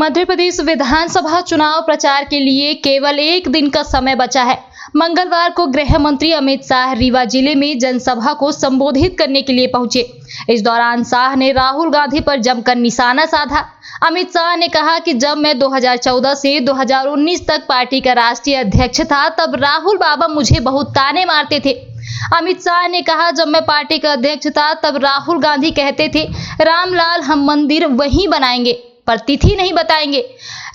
मध्य प्रदेश विधानसभा चुनाव प्रचार के लिए केवल एक दिन का समय बचा है। मंगलवार को गृह मंत्री अमित शाह रीवा जिले में जनसभा को संबोधित करने के लिए पहुंचे। इस दौरान शाह ने राहुल गांधी पर जमकर निशाना साधा। अमित शाह ने कहा कि जब मैं 2014 से 2019 तक पार्टी का राष्ट्रीय अध्यक्ष था, तब राहुल बाबा मुझे बहुत ताने मारते थे। अमित शाह ने कहा, जब मैं पार्टी का अध्यक्ष था तब राहुल गांधी कहते थे, रामलाल हम मंदिर वहीं बनाएंगे पर तिथि नहीं बताएंगे।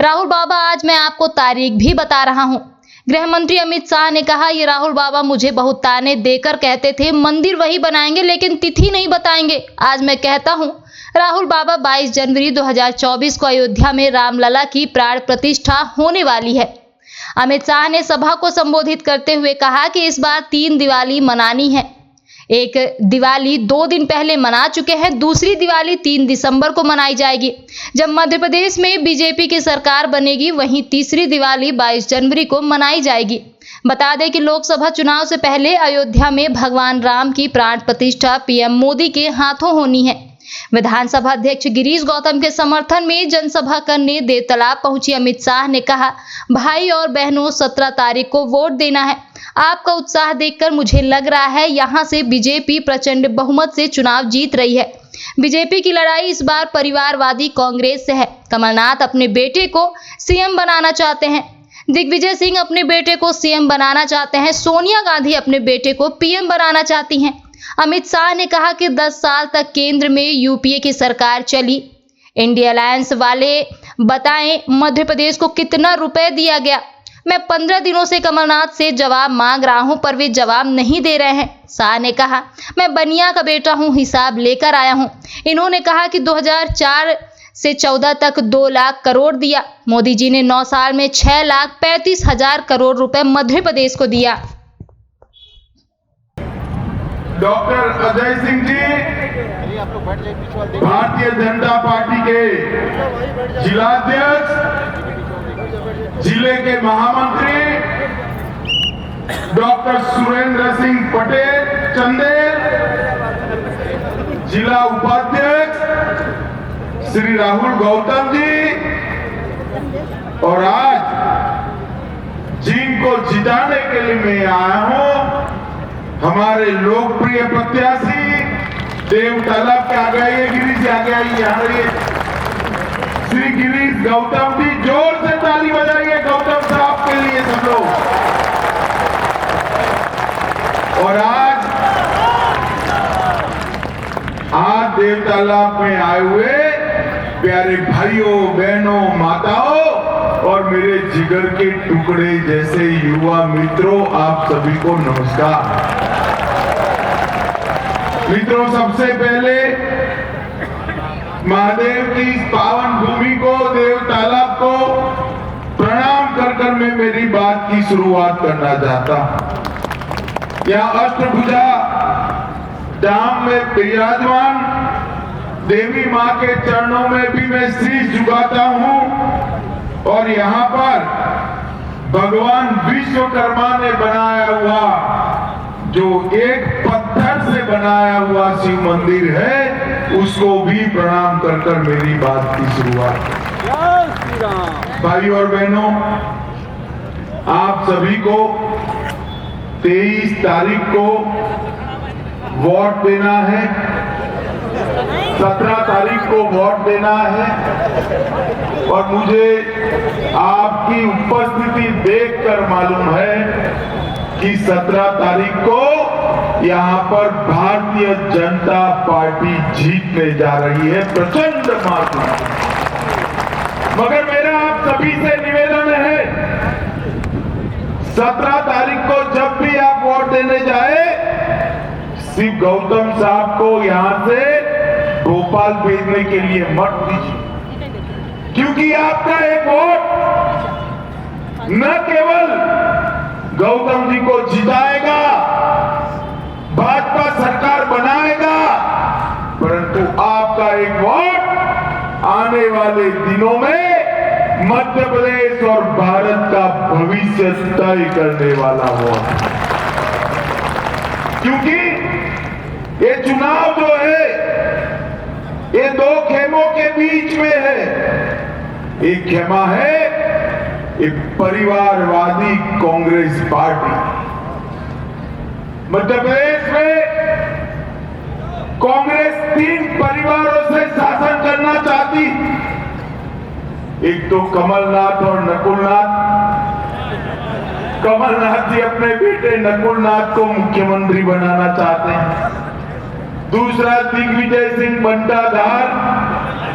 राहुल बाबा, आज मैं आपको तारीख भी बता रहा हूं। गृह मंत्री अमित शाह ने कहा, ये राहुल बाबा मुझे बहुत ताने देकर कहते थे मंदिर वही बनाएंगे लेकिन तिथि नहीं बताएंगे। आज मैं कहता हूं, राहुल बाबा 22 जनवरी 2024 को अयोध्या में रामलला की प्राण प्रतिष्ठा होने वाली है। अमित शाह ने सभा को संबोधित करते हुए कहा कि इस बार 3 दिवाली मनानी है। एक दिवाली 2 दिन पहले मना चुके हैं, दूसरी दिवाली 3 दिसंबर को मनाई जाएगी जब मध्य प्रदेश में बीजेपी की सरकार बनेगी। वहीं तीसरी दिवाली 22 जनवरी को मनाई जाएगी। बता दें कि लोकसभा चुनाव से पहले अयोध्या में भगवान राम की प्राण प्रतिष्ठा पीएम मोदी के हाथों होनी है। विधानसभा अध्यक्ष गिरीश गौतम के समर्थन में जनसभा करने देवतालाब पहुंची अमित शाह ने कहा, भाई और बहनों, 17 तारीख को वोट देना है। आपका उत्साह देखकर मुझे लग रहा है यहां से बीजेपी प्रचंड बहुमत से चुनाव जीत रही है। बीजेपी की लड़ाई इस बार परिवारवादी कांग्रेस से है। कमलनाथ अपने बेटे को सीएम बनाना चाहते हैं, दिग्विजय सिंह अपने बेटे को सीएम बनाना चाहते हैं, सोनिया गांधी अपने बेटे को पीएम बनाना चाहती हैं। अमित शाह ने कहा कि 10 साल तक केंद्र में यूपीए की सरकार चली। इंडिया अलायंस वाले बताएं मध्य प्रदेश को कितना रुपए दिया गया। मैं 15 दिनों से कमलनाथ से जवाब मांग रहा हूं पर वे जवाब नहीं दे रहे हैं। शाह ने कहा, मैं बनिया का बेटा हूं, हिसाब लेकर आया हूं। इन्होंने कहा कि 2004 से 14 तक 2 लाख करोड़ दिया। मोदी जी ने 9 साल में 6,35,000 करोड़ रुपए मध्य प्रदेश को दिया। डॉक्टर अजय सिंह जी भारतीय जनता पार्टी के जिलाध्यक्ष, जिले के महामंत्री डॉक्टर सुरेंद्र सिंह पटेल चंदेल, जिला उपाध्यक्ष श्री राहुल गौतम जी, और आज जिनको जिताने के लिए मैं आया हूं, हमारे लोकप्रिय प्रत्याशी देवतालाब के आ गए, गिरीश आ गया, यहाँ श्री गिरीश गौतम जी, जोर से ताली बजाइए गौतम साहब के लिए सब लोग। और आज देवतालाब में आए हुए प्यारे भाइयों, बहनों, माताओं और मेरे जिगर के टुकड़े जैसे युवा मित्रों, आप सभी को नमस्कार। मित्रों, सबसे पहले महादेव की इस पावन भूमि को, देवतालाब को प्रणाम कर मैं मेरी बात की शुरुआत करना चाहता हूं। यहाँ अष्टभुजा धाम में विराजमान देवी मां के चरणों में भी मैं शीश झुकाता हूं और यहाँ पर भगवान विश्वकर्मा ने बनाया हुआ जो एक पत्थर से बनाया हुआ शिव मंदिर है, उसको भी प्रणाम कर मेरी बात की शुरुआत। भाई और बहनों, आप सभी को 23 तारीख को वोट देना है, 17 तारीख को वोट देना है और मुझे आपकी उपस्थिति देखकर मालूम है कि 17 तारीख को यहाँ पर भारतीय जनता पार्टी जीतने जा रही है प्रचंड मात्रा। मगर मेरा आप सभी से निवेदन है, 17 तारीख को जब भी आप वोट देने जाए, शिव गौतम साहब को यहां से भोपाल भेजने के लिए मत दीजिए, क्योंकि आपका एक वोट न केवल गौतम जी को जिताएगा, भाजपा सरकार बनाएगा, परंतु आपका एक वोट आने वाले दिनों में मध्य प्रदेश और भारत का भविष्य तय करने वाला वोट, क्योंकि ये चुनाव जो है ये 2 खेमों के बीच में है। एक खेमा है एक परिवारवादी कांग्रेस पार्टी। मध्य प्रदेश में कांग्रेस 3 परिवारों से शासन करना चाहती। एक तो कमलनाथ और नकुलनाथ। कमलनाथ जी अपने बेटे नकुलनाथ को मुख्यमंत्री बनाना चाहते हैं। दूसरा दिग्विजय सिंह बंटाधार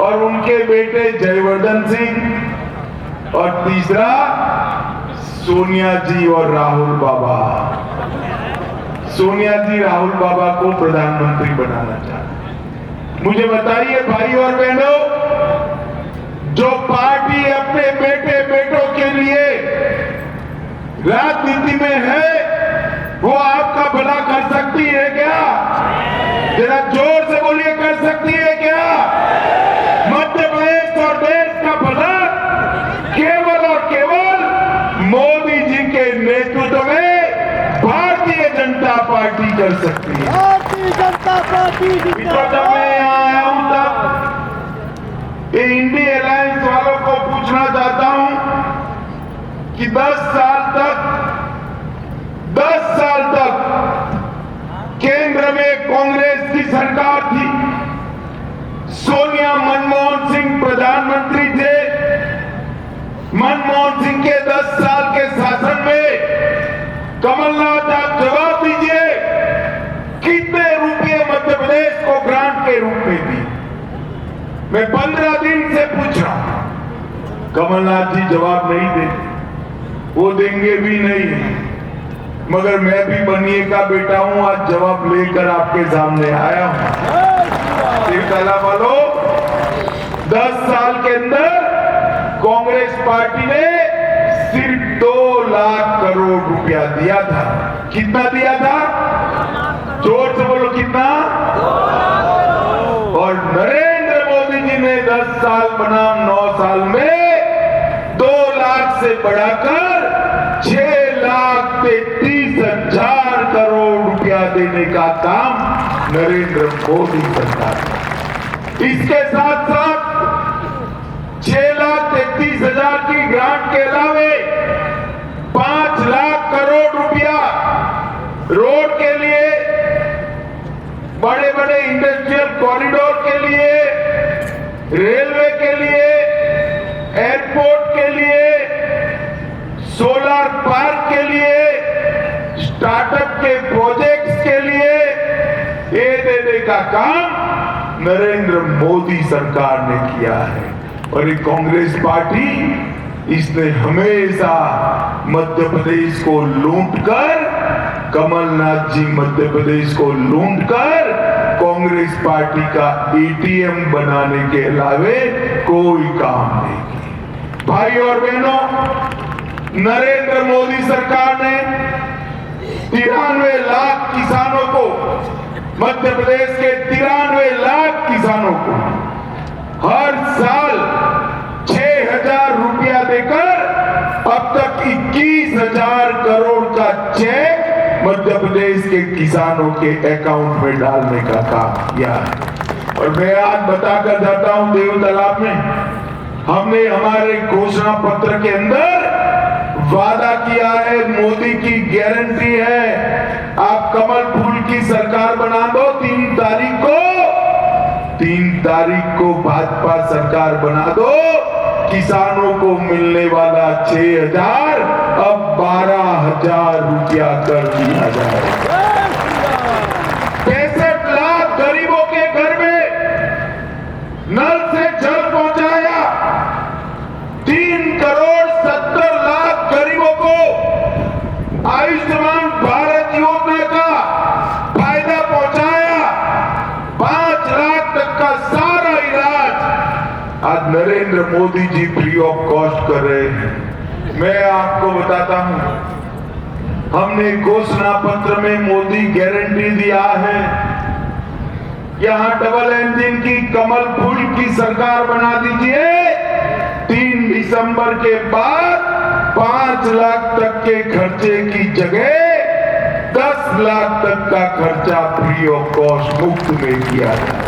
और उनके बेटे जयवर्धन सिंह। और तीसरा सोनिया जी और राहुल बाबा। सोनिया जी राहुल बाबा को प्रधानमंत्री बनाना चाहते। मुझे बताइए भाई और बहनों, जो पार्टी अपने बेटे बेटों के लिए राजनीति में है, वो आपका भला कर सकती है क्या? जरा जोर से बोलिए, कर सकती है क्या? मध्य प्रदेश और देश का भला केवल और केवल मोदी जी के नेतृत्व में भारतीय जनता पार्टी कर सकती है। भारतीय जनता पार्टी जब मैं यहाँ आया हूं तब ये इंडी अलायंस वालों को पूछना चाहता हूं कि 10 साल तक केंद्र में कांग्रेस की सरकार थी। सोनिया मनमोहन सिंह प्रधानमंत्री थे। मनमोहन सिंह के 10 साल के शासन में कमलनाथ आप जवाब दीजिए, कितने रुपए मध्य प्रदेश को ग्रांट के रूप में दी? मैं 15 दिन से पूछ रहा हूं, कमलनाथ जी जवाब नहीं देते, वो देंगे भी नहीं। मगर मैं भी बनिए का बेटा हूं, आज जवाब लेकर आपके सामने आया हूं। देवताला वालों, 10 साल के अंदर कांग्रेस पार्टी ने सिर्फ 2 लाख करोड़ रुपया दिया था। कितना दिया था? जोर से बोलो, कितना? और नरेंद्र मोदी जी ने 10 साल बनाम 9 साल में 2 लाख से बढ़ाकर 6,33,000 करोड़ रुपया देने का काम नरेंद्र मोदी सरकार ने। इसके साथ साथ 6,33,000 की ग्रांट के अलावे 5 लाख करोड़ रुपया रोड के लिए, बड़े बड़े इंडस्ट्रियल कॉरिडोर के लिए, रेलवे के लिए, एयरपोर्ट के लिए, सोलर पार्क के लिए, स्टार्टअप के प्रोजेक्ट्स के लिए ये देने का काम नरेंद्र मोदी सरकार ने किया है। और ये कांग्रेस पार्टी, इसने हमेशा मध्य प्रदेश को लूटकर, कमलनाथ जी मध्य प्रदेश को लूटकर कांग्रेस पार्टी का एटीएम बनाने के अलावे कोई काम नहीं किया। भाई और बहनों, नरेंद्र मोदी सरकार ने 93 लाख किसानों को, मध्य प्रदेश के 93 लाख किसानों को हर साल 6,000 रुपया देकर अब तक 21,000 करोड़ का चेक मध्य प्रदेश के किसानों के अकाउंट में डालने का काम किया है। और मैं आज बताकर जाता हूं, देव तालाब में हमने हमारे घोषणा पत्र के अंदर वादा किया है, मोदी की गारंटी है, आप कमल फूल की सरकार बना दो। 3 तारीख को भाजपा सरकार बना दो। किसानों को मिलने वाला 6,000 अब 12,000 रुपया कर दिया जाएगा। 65 लाख गरीबों के घर में नल से जल पहुंचाया। 3,70,00,000 गरीबों को आयुष्मान भारत योजना का फायदा पहुंचाया। 5 लाख तक का सारा इलाज आज Narendra Modi ji free of cost कर रहे हैं। मैं आपको बताता हूं, हमने घोषणा पत्र में मोदी गारंटी दिया है, यहां डबल इंजन की कमल फूल की सरकार बना दीजिए। 3 दिसंबर के बाद 5 लाख तक के खर्चे की जगह 10 लाख तक का खर्चा फ्री ऑफ कॉस्ट मुफ्त में किया जाए।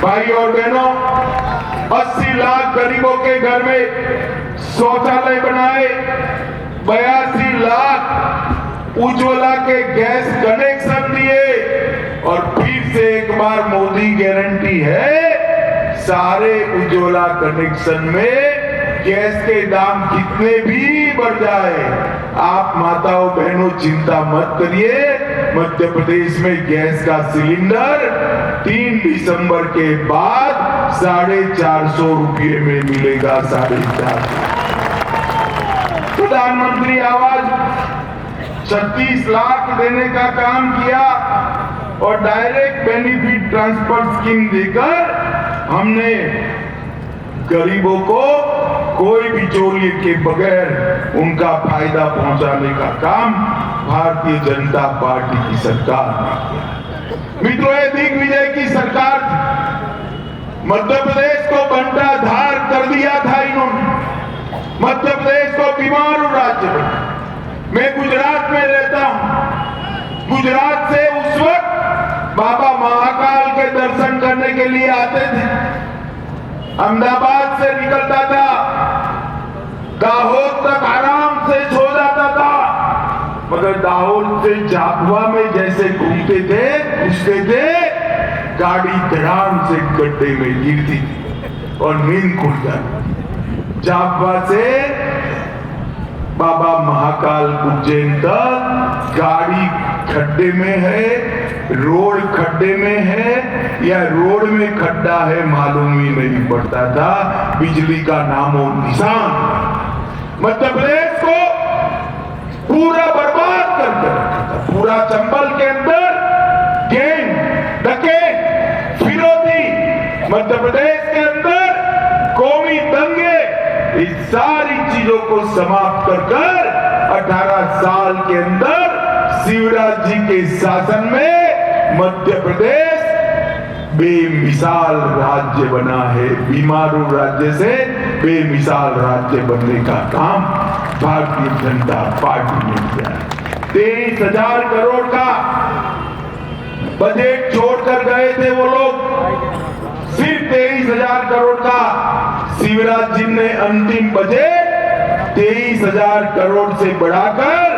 भाई और बहनों, 80 लाख गरीबों के घर में शौचालय बनाए, 82 लाख उज्ज्वला के गैस कनेक्शन दिए और फिर से एक बार मोदी गारंटी है, सारे उज्ज्वला कनेक्शन में गैस के दाम कितने भी बढ़ जाए, आप माताओं बहनों चिंता मत करिए। मध्य प्रदेश में गैस का सिलेंडर 3 दिसंबर के बाद 450 रुपये में मिलेगा। 450। प्रधानमंत्री आवास 36 लाख देने का काम किया और डायरेक्ट बेनिफिट ट्रांसफर स्कीम देकर हमने गरीबों को कोई बिचौलिए के बगैर उनका फायदा पहुंचाने का काम भारतीय जनता पार्टी की सरकार ने किया। मित्रों, ये दिग्विजय की सरकार मध्य प्रदेश को बंटाधार कर दिया था इन्होंने, मध्य प्रदेश को बीमारू राज्य बना। मैं गुजरात में रहता हूं, गुजरात से उस वक्त बाबा महाकाल के दर्शन करने के लिए आते थे, अहमदाबाद से निकलता था, दाहोद तक आराम से सो जाता था, मगर दाहोद से झाबुआ में जैसे घूमते थे घुसते थे, गाड़ी धड़ाम से गड्ढे में गिरती थी और नींद खुल जाती। झाबुआ से बाबा महाकाल उज्जैन तक गाड़ी खड्डे में है, रोड खड्डे में है या रोड में खड्डा है मालूम ही नहीं पड़ता था, बिजली का नामो निशान। मध्य प्रदेश को पूरा बर्बाद करके रखा था। पूरा चंबल के अंदर गैंग, डकैत, फिरौती, मध्य प्रदेश के अंदर कौमी दंगे, इस सारी चीजों को समाप्त कर 18 साल के अंदर शिवराज जी के शासन में मध्य प्रदेश बेमिसाल राज्य बना है। बीमारू राज्य से बेमिसाल राज्य बनने का काम भारतीय जनता पार्टी ने किया है। 23,000 करोड़ का बजट छोड़कर गए थे वो लोग, सिर्फ 23,000 करोड़ का शिवराज जी ने अंतिम बजट 23,000 करोड़ से बढ़ाकर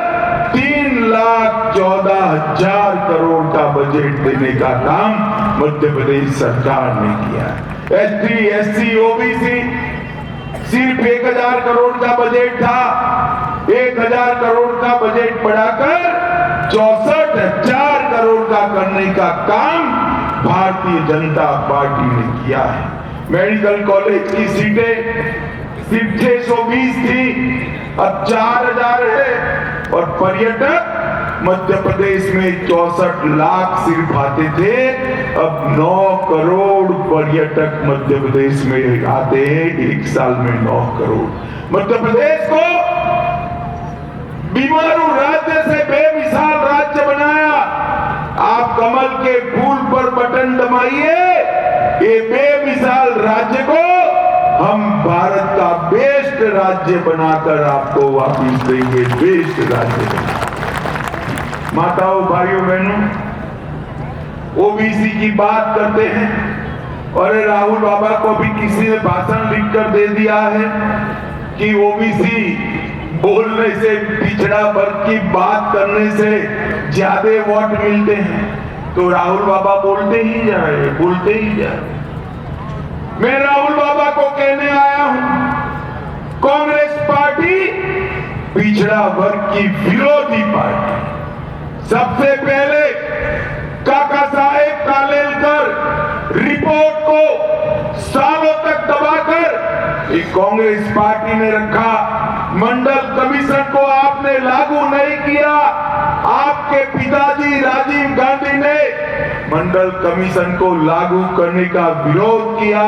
3,14,000 करोड़ का बजट देने का काम मध्य प्रदेश सरकार ने किया है। ST, SC, OBC सिर्फ 1,000 करोड़ का बजट था, 1,000 करोड़ का बजट बढ़ाकर 64,000 करोड़ का करने का काम भारतीय जनता पार्टी ने किया है। मेडिकल कॉलेज की सीटें सिर्फ 620 थी, अब 4,000 है और पर्यटक मध्य प्रदेश में 64 लाख सिर्फ आते थे, अब 9 करोड़ पर्यटक मध्य प्रदेश में आते हैं, एक साल में 9 करोड़। मध्य प्रदेश को बीमारू राज्य से बेमिसाल राज्य बनाया। आप कमल के फूल पर बटन दबाइए, ये बेमिसाल राज्य को हम भारत का बेस्ट राज्य बनाकर आपको वापिस देंगे, बेस्ट राज्य बना। माताओं, भाइयों, बहनों, ओबीसी की बात करते हैं और राहुल बाबा को भी किसी ने भाषण लिखकर दे दिया है कि ओबीसी बोलने से, पिछड़ा वर्ग की बात करने से ज्यादा वोट मिलते हैं, तो राहुल बाबा बोलते ही जाए, बोलते ही जाए। मैं राहुल बाबा को कहने आया हूं, कांग्रेस पार्टी पिछड़ा वर्ग की विरोधी पार्टी। सबसे पहले काका साहेब कालेलकर रिपोर्ट को सालों तक दबाकर एक कांग्रेस पार्टी ने रखा। मंडल कमीशन को आपने लागू नहीं किया। आपके पिताजी राजीव गांधी ने मंडल कमीशन को लागू करने का विरोध किया।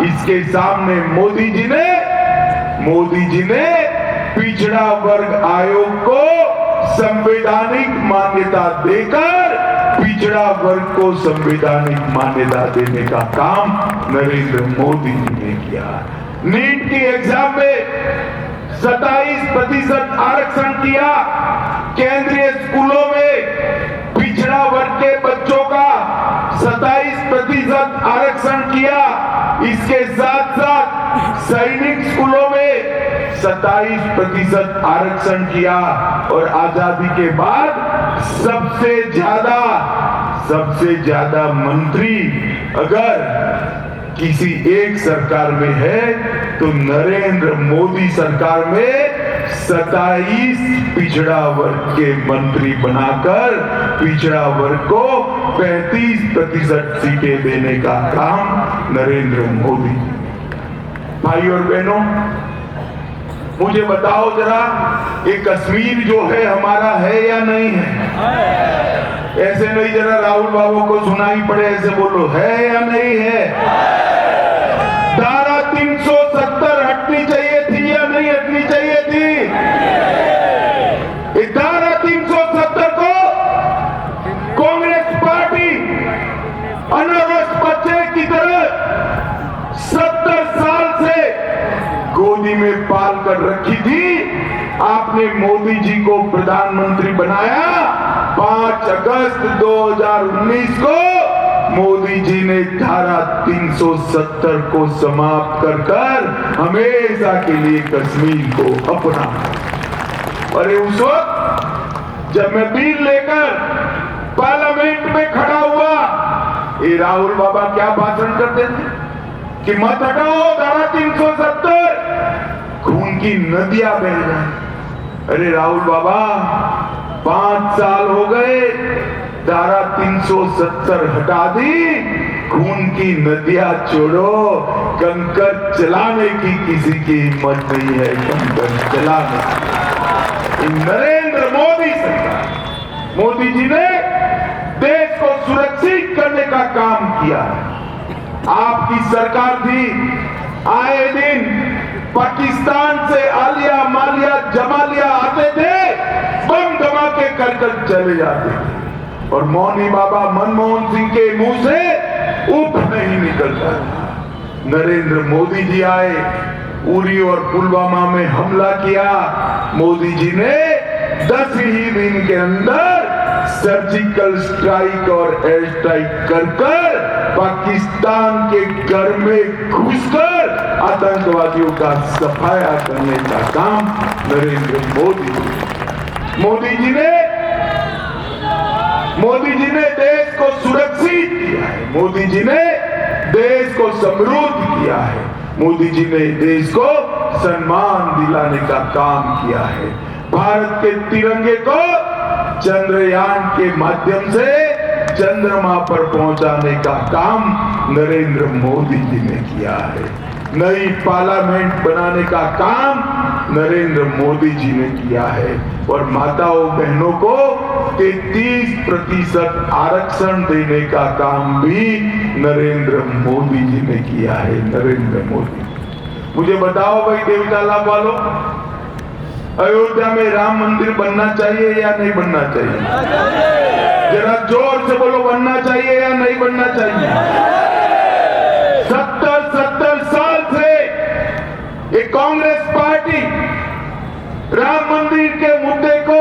इसके सामने मोदी जी ने पिछड़ा वर्ग आयोग को संवैधानिक मान्यता देकर पिछड़ा वर्ग को संवैधानिक मान्यता देने का काम नरेंद्र मोदी जी ने किया। नीट की एग्जाम में 27% आरक्षण किया। केंद्रीय स्कूलों में पिछड़ा वर्ग के बच्चों का 27% आरक्षण किया। इसके साथ साथ 27% आरक्षण किया और आजादी के बाद सबसे ज्यादा मंत्री अगर किसी एक सरकार में है तो नरेंद्र मोदी सरकार में 27 पिछड़ा वर्ग के मंत्री बनाकर पिछड़ा वर्ग को 35% सीटें देने का काम नरेंद्र मोदी। भाई और बहनों, मुझे बताओ जरा, ये कश्मीर जो है हमारा है या नहीं है? ऐसे नहीं, जरा राहुल बाबू को सुनाई पड़े, ऐसे बोलो, है या नहीं है? धारा 370 हटनी चाहिए थी या नहीं हटनी चाहिए थी? इस धारा 370 को कांग्रेस पार्टी अनवस्थ बच्चे की तरह 70 साल से गोदी में पाल कर रखी थी। आपने मोदी जी को प्रधानमंत्री बनाया 5 अगस्त 2019 को। मोदी जी ने धारा 370 को समाप्त कर हमेशा के लिए कश्मीर को अपना। अरे उस वक्त जब मैं बिल लेकर पार्लियामेंट में खड़ा हुआ, ये राहुल बाबा क्या भाषण करते थे कि मत हटाओ धारा 370, खून की नदियां बह जाए। अरे राहुल बाबा, 5 साल हो गए, धारा 370 हटा दी, खून की नदियां छोड़ो, कंकर चलाने की किसी की हिम्मत नहीं है। कंकर चलाने नरेंद्र मोदी सरकार, मोदी जी ने देश को सुरक्षित करने का काम किया। आपकी सरकार थी, आए दिन पाकिस्तान से आलिया मालिया जमालिया आते थे, बम धमाके कर चले जाते थे और मौनी बाबा मनमोहन सिंह के मुंह से उफ नहीं निकलता। नरेंद्र मोदी जी आए, उरी और पुलवामा में हमला किया। मोदी जी ने 10 ही दिन के अंदर सर्जिकल स्ट्राइक और एयर स्ट्राइक कर पाकिस्तान के घर में घुसकर आतंकवादियों का सफाया करने का काम नरेंद्र मोदी जी ने देश को सुरक्षित किया है। मोदी जी ने देश को समृद्ध किया है। मोदी जी ने देश को सम्मान दिलाने का काम किया है। भारत के तिरंगे को चंद्रयान के माध्यम से चंद्रमा पर पहुंचाने का काम नरेंद्र मोदी जी ने किया है। नई पार्लियामेंट बनाने का काम नरेंद्र मोदी जी ने किया है और माताओं बहनों को 33% आरक्षण देने का काम भी नरेंद्र मोदी जी ने किया है। नरेंद्र मोदी, मुझे बताओ भाई देवीताला वालों, अयोध्या में राम मंदिर बनना चाहिए या नहीं बनना चाहिए? जरा जोर से बोलो, बनना चाहिए या नहीं बनना चाहिए? 70 साल से ये कांग्रेस पार्टी राम मंदिर के मुद्दे को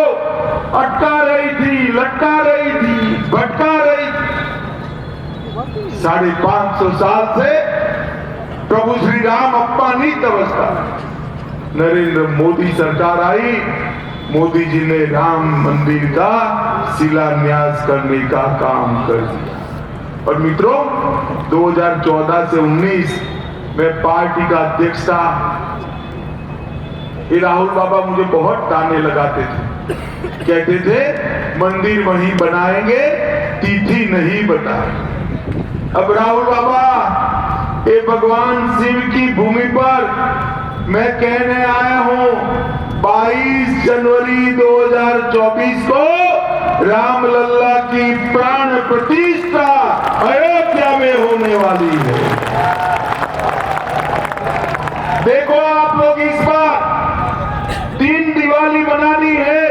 अटका रही थी, लटका रही थी, भटका रही थी। 550 साल से प्रभु श्री राम अपमानित अवस्था। नरेंद्र मोदी सरकार आई, मोदी जी ने राम मंदिर का शिलान्यास करने का काम कर दिया। और मित्रों, 2014 से 19 में पार्टी का अध्यक्ष था। ये राहुल बाबा मुझे बहुत ताने लगाते थे, कहते थे मंदिर वहीं बनाएंगे, तिथि नहीं बताएंगे। अब राहुल बाबा, ये भगवान शिव की भूमि पर मैं कहने आया हूं, 22 जनवरी 2024 को रामलला की प्राण प्रतिष्ठा अयोध्या में होने वाली है। देखो आप लोग, इस बार 3 दिवाली मनानी है।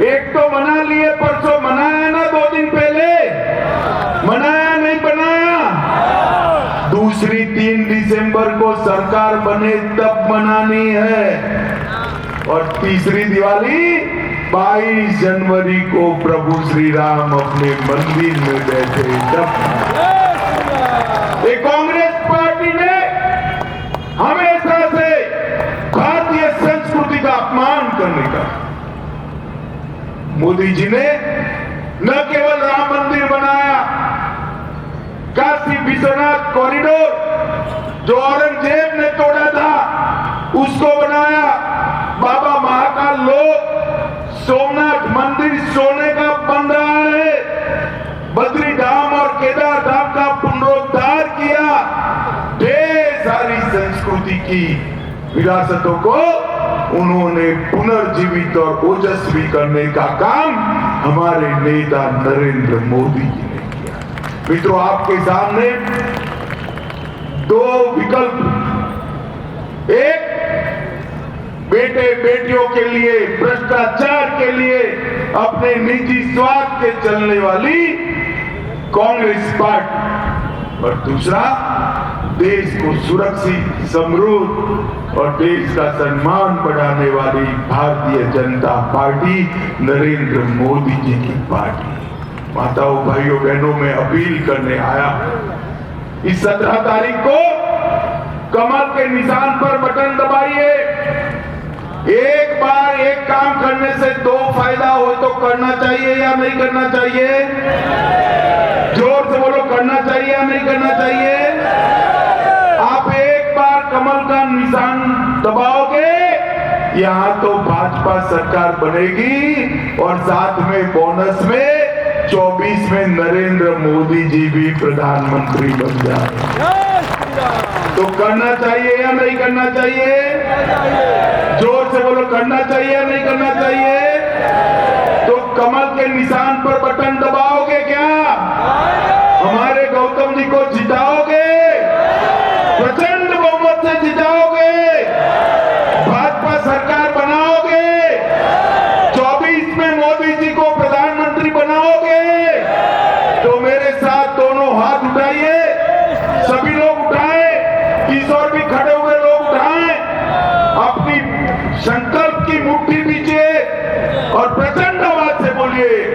एक तो मना लिए, परसों मनाया ना, 2 दिन पहले मनाया नहीं बनाया। दूसरी 3 दिसंबर को सरकार बने तब मनानी है और तीसरी दिवाली 22 जनवरी को प्रभु श्री राम अपने मंदिर में बैठे तब। कांग्रेस पार्टी ने हमेशा से भारतीय मोदी जी ने न केवल राम मंदिर बनाया, काशी विश्वनाथ कॉरिडोर जो औरंगजेब ने तोड़ा था उसको बनाया, बाबा महाकाल लोक सोमनाथ मंदिर सोने का बन रहा है, बद्री धाम और केदार धाम का पुनरुद्धार किया, ढेर सारी संस्कृति की विरासतों को उन्होंने पुनर्जीवित और ओजस्वी करने का काम हमारे नेता नरेंद्र मोदी जी ने किया। मित्रों, आपके सामने दो विकल्प, एक बेटे बेटियों के लिए भ्रष्टाचार के लिए अपने निजी स्वार्थ के चलने वाली कांग्रेस पार्टी और दूसरा देश को सुरक्षित, समृद्ध और देश का सम्मान बढ़ाने वाली भारतीय जनता पार्टी, नरेंद्र मोदी जी की पार्टी। माताओं, भाइयों, बहनों, मैं अपील करने आया, इस 17 तारीख को कमल के निशान पर बटन दबाइए। एक बार एक काम करने से दो फायदा हो तो करना चाहिए या नहीं करना चाहिए? जोर से बोलो, करना चाहिए या नहीं करना चाहिए? आप एक बार कमल का निशान दबाओगे, यहाँ तो भाजपा सरकार बनेगी और साथ में बोनस में 24 में नरेंद्र मोदी जी भी प्रधानमंत्री बन जाए। तो करना चाहिए या नहीं करना चाहिए? जोर से बोलो, करना चाहिए या नहीं करना चाहिए? तो कमल के निशान पर बटन दबाओगे क्या? हमारे गौतम जी को जिताओगे, प्रचंड बहुमत से जिताओगे, भाजपा सरकार बनाओगे, 24 में मोदी जी को प्रधानमंत्री बनाओगे? तो मेरे साथ दोनों हाथ उठाइए, सभी लोग उठाएं, इस ओर भी खड़े हुए लोग उठाएं, अपनी संकल्प की मुट्ठी दीजिए और प्रचंड आवाज से बोलिए,